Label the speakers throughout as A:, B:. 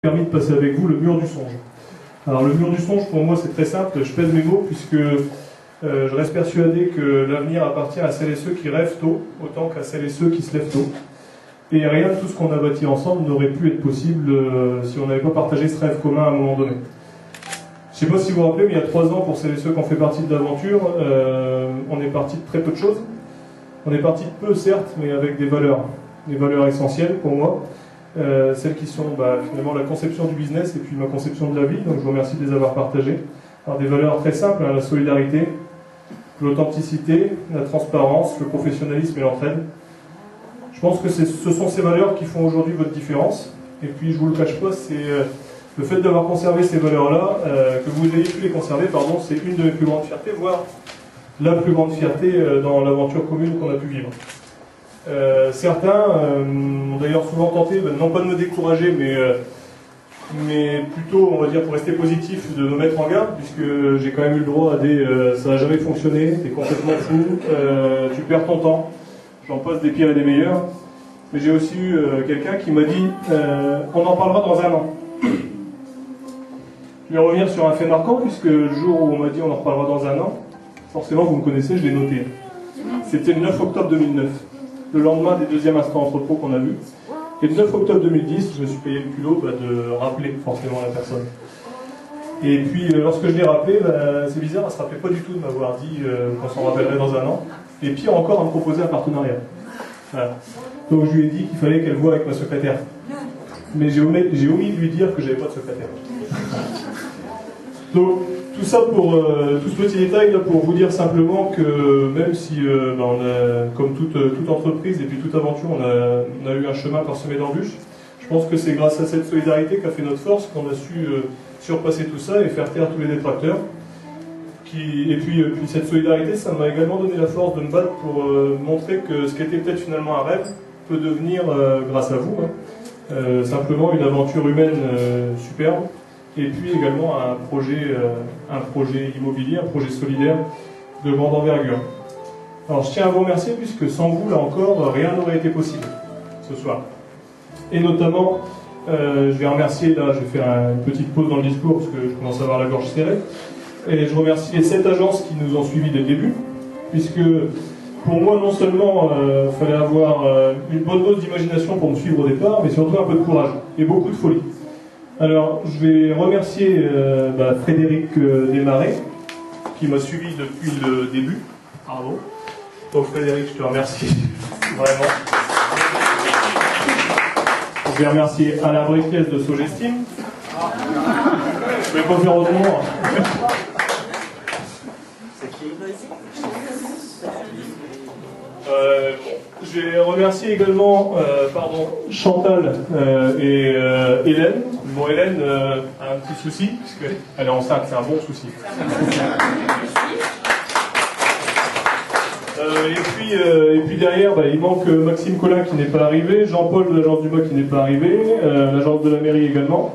A: permis de passer avec vous le mur du songe. Alors le mur du songe, pour moi, c'est très simple, je pèse mes mots, puisque je reste persuadé que l'avenir appartient à celles et ceux qui rêvent tôt, autant qu'à celles et ceux qui se lèvent tôt. Et rien de tout ce qu'on a bâti ensemble n'aurait pu être possible si on n'avait pas partagé ce rêve commun à un moment donné. Je ne sais pas si vous vous rappelez, mais il y a 3 ans, pour celles et ceux qui ont fait partie de l'aventure, on est parti de très peu de choses. On est parti de peu, certes, mais avec des valeurs essentielles pour moi. Celles qui sont finalement la conception du business et puis ma conception de la vie, donc je vous remercie de les avoir partagées. Alors des valeurs très simples, la solidarité, l'authenticité, la transparence, le professionnalisme et l'entraide. Je pense que ce sont ces valeurs qui font aujourd'hui votre différence. Et puis je vous le cache pas, c'est le fait d'avoir conservé ces valeurs-là, que vous ayez pu les conserver, pardon, c'est une de mes plus grandes fiertés, voire la plus grande fierté dans l'aventure commune qu'on a pu vivre. Certains ont d'ailleurs souvent tenté, non pas de me décourager, mais plutôt, on va dire, pour rester positif, de me mettre en garde, puisque j'ai quand même eu le droit à des ça n'a jamais fonctionné, t'es complètement fou, tu perds ton temps, j'en passe des pires et des meilleurs. Mais j'ai aussi eu quelqu'un qui m'a dit on en parlera dans un an. Je vais revenir sur un fait marquant, puisque le jour où on m'a dit on en reparlera dans un an, forcément vous me connaissez, je l'ai noté. C'était le 9 octobre 2009. Le lendemain des deuxièmes instants entrepôt qu'on a vu. Et le 9 octobre 2010, je me suis payé le culot de rappeler forcément la personne. Et puis lorsque je l'ai rappelé, c'est bizarre, elle ne se rappelait pas du tout de m'avoir dit qu'on s'en rappellerait dans un an. Et pire encore, à me proposer un partenariat. Voilà. Donc je lui ai dit qu'il fallait qu'elle voie avec ma secrétaire. Mais j'ai omis de lui dire que j'avais pas de secrétaire. Donc tout ça pour tout ce petit détail là pour vous dire simplement que même si comme toute entreprise et puis toute aventure on a eu un chemin parsemé d'embûches, je pense que c'est grâce à cette solidarité qu'a fait notre force qu'on a su surpasser tout ça et faire taire tous les détracteurs. Et puis cette solidarité, ça m'a également donné la force de me battre pour montrer que ce qui était peut-être finalement un rêve peut devenir, grâce à vous, simplement une aventure humaine superbe. Et puis également un projet immobilier, un projet solidaire de grande envergure. Alors je tiens à vous remercier puisque sans vous, là encore, rien n'aurait été possible ce soir. Et notamment, je vais remercier, là je vais faire une petite pause dans le discours parce que je commence à avoir la gorge serrée. Et je remercie les 7 agences qui nous ont suivis dès le début, puisque pour moi non seulement il fallait avoir une bonne dose d'imagination pour me suivre au départ, mais surtout un peu de courage et beaucoup de folie. Alors, je vais remercier Frédéric Desmarais, qui m'a suivi depuis le début. Bravo. Donc Frédéric, je te remercie vraiment. Je vais remercier Alain Briquez de Sogestime. Je ne vais pas faire autrement. C'est qui? Je vais remercier également Chantal et Hélène. Bon, Hélène a un petit souci, puisqu'elle est enceinte, c'est un bon souci. Et puis derrière, il manque Maxime Collin qui n'est pas arrivé, Jean-Paul de l'agence du MOC qui n'est pas arrivé, l'agence de la mairie également.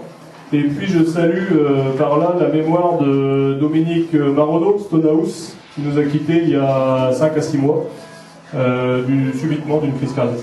A: Et puis je salue par là la mémoire de Dominique Maronneau, Stonehouse, qui nous a quittés il y a 5 à 6 mois, subitement d'une crise cardiaque.